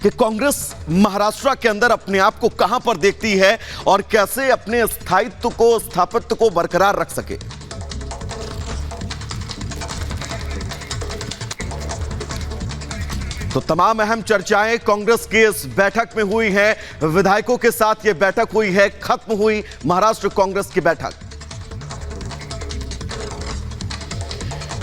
कि कांग्रेस महाराष्ट्र के अंदर अपने आप को कहां पर देखती है और कैसे अपने स्थायित्व को, स्थापत्य को बरकरार रख सके। तो तमाम अहम चर्चाएं कांग्रेस की इस बैठक में हुई हैं। विधायकों के साथ यह बैठक हुई है, खत्म हुई महाराष्ट्र कांग्रेस की बैठक।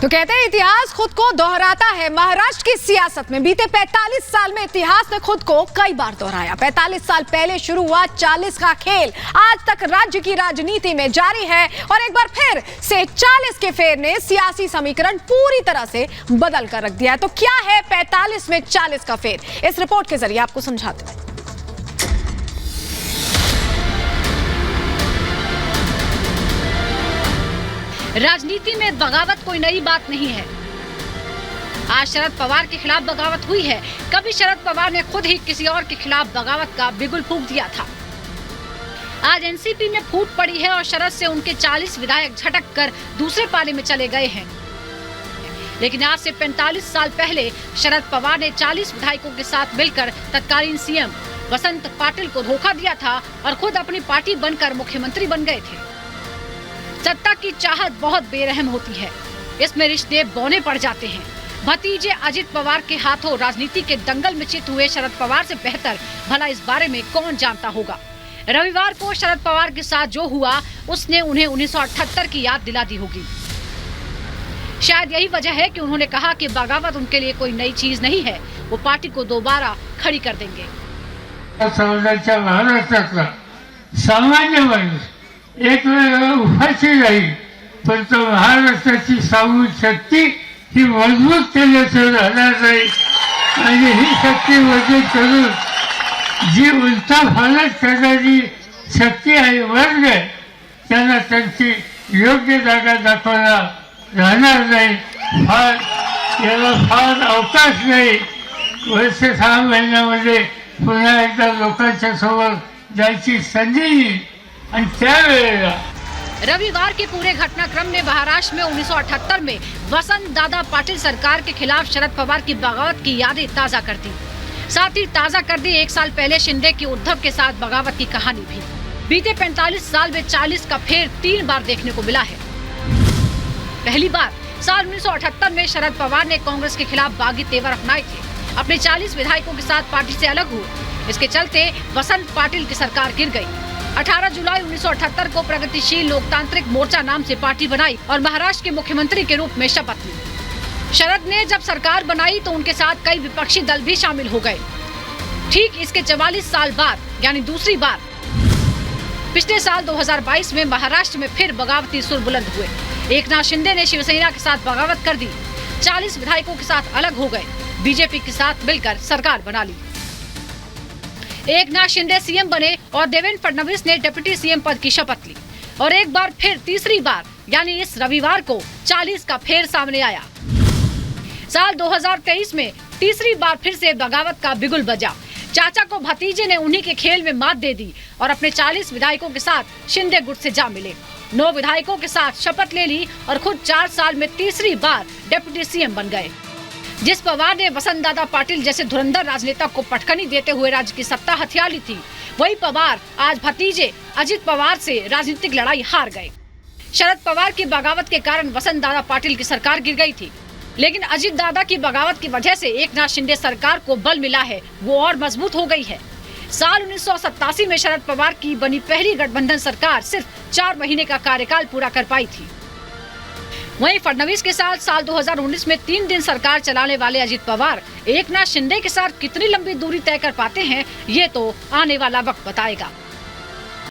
तो कहते हैं इतिहास खुद को दोहराता है। महाराष्ट्र की सियासत में बीते 45 साल में इतिहास ने खुद को कई बार दोहराया। 45 साल पहले शुरू हुआ 40 का खेल आज तक राज्य की राजनीति में जारी है और एक बार फिर से 40 के फेर ने सियासी समीकरण पूरी तरह से बदल कर रख दिया है। तो क्या है 45 में 40 का फेर, इस रिपोर्ट के जरिए आपको समझाते हैं। राजनीति में बगावत कोई नई बात नहीं है। आज शरद पवार के खिलाफ बगावत हुई है, कभी शरद पवार ने खुद ही किसी और के खिलाफ बगावत का बिगुल फूंक दिया था। आज एनसीपी में फूट पड़ी है और शरद से उनके 40 विधायक झटक कर दूसरे पाले में चले गए हैं। लेकिन आज से 45 साल पहले शरद पवार ने 40 विधायकों के साथ मिलकर तत्कालीन सीएम वसंत पाटिल को धोखा दिया था और खुद अपनी पार्टी बनकर मुख्यमंत्री बन गए थे। सत्ता की चाहत बहुत बेरहम होती है, इसमें रिश्ते बौने पड़ जाते हैं। भतीजे अजित पवार के हाथों राजनीति के दंगल में चित हुए शरद पवार से बेहतर भला इस बारे में कौन जानता होगा। रविवार को शरद पवार के साथ जो हुआ उसने उन्हें 1978 की याद दिला दी होगी। शायद यही वजह है कि उन्होंने कहा कि बगावत उनके लिए कोई नई चीज नहीं है, वो पार्टी को दोबारा खड़ी कर देंगे। सामान्य माणूस एक वेळ उपाशी राहील, पण तो महाराष्ट्राची सामूहिक शक्ती ही मजबूत केल्याशिवाय राहणार नाही आणि ही शक्ती मजबूत करून जी उलटा फालत करणारी शक्ती आहे वर्ग आहे त्यांना त्यांची योग्य जागा दाखवायला राहणार नाही। याला फार अवकाश नाही। वर्ष 6 महिन्यामध्ये पुन्हा एकदा लोकांच्या समोर जायची संधी येईल। रविवार के पूरे घटनाक्रम ने महाराष्ट्र में 1978 में वसंत दादा पाटिल सरकार के खिलाफ शरद पवार की बगावत की यादें ताजा कर दी। साथ ही ताजा कर दी 1 साल पहले शिंदे की उद्धव के साथ बगावत की कहानी भी। बीते 45 साल में 40 का फेर 3 बार देखने को मिला है। पहली बार साल 1978 में शरद पवार ने कांग्रेस के खिलाफ बागी तेवर अपनाए थे, अपने 40 विधायकों के साथ पार्टी से अलग हुए। इसके चलते वसंत पाटिल की सरकार गिर गई। 18 जुलाई 1978 को प्रगतिशील लोकतांत्रिक मोर्चा नाम से पार्टी बनाई और महाराष्ट्र के मुख्यमंत्री के रूप में शपथ ली। शरद ने जब सरकार बनाई तो उनके साथ कई विपक्षी दल भी शामिल हो गए। ठीक इसके 44 साल बाद यानी दूसरी बार पिछले साल 2022 में महाराष्ट्र में फिर बगावती सुर बुलंद हुए। एकनाथ शिंदे ने शिवसेना के साथ बगावत कर दी, 40 विधायकों के साथ अलग हो गए, बीजेपी के साथ मिलकर सरकार बना ली। एकनाथ शिंदे सीएम बने और देवेंद्र फडणवीस ने डिप्टी सीएम पद की शपथ ली और एक बार फिर तीसरी बार यानी इस रविवार को 40 का फेर सामने आया। साल 2023 में तीसरी बार फिर से बगावत का बिगुल बजा। चाचा को भतीजे ने उन्हीं के खेल में मात दे दी और अपने 40 विधायकों के साथ शिंदे गुट से जा मिले। 9 विधायकों के साथ शपथ ले ली और खुद 4 साल में तीसरी बार डिप्टी सीएम बन गए। जिस पवार ने वसंत दादा पाटिल जैसे धुरंधर राजनेता को पटखनी देते हुए राज्य की सत्ता हथिया ली थी, वही पवार आज भतीजे अजित पवार से राजनीतिक लड़ाई हार गए। शरद पवार की बगावत के कारण वसंत दादा पाटिल की सरकार गिर गई थी, लेकिन अजित दादा की बगावत की वजह से एकनाथ शिंदे सरकार को बल मिला है, वो और मजबूत हो गई है। साल 1987 में शरद पवार की बनी पहली गठबंधन सरकार सिर्फ 4 महीने का कार्यकाल पूरा कर पाई थी। वहीं फडणवीस के साथ साल 2019 में 3 दिन सरकार चलाने वाले अजित पवार एकनाथ शिंदे के साथ कितनी लंबी दूरी तय कर पाते हैं, ये तो आने वाला वक्त बताएगा।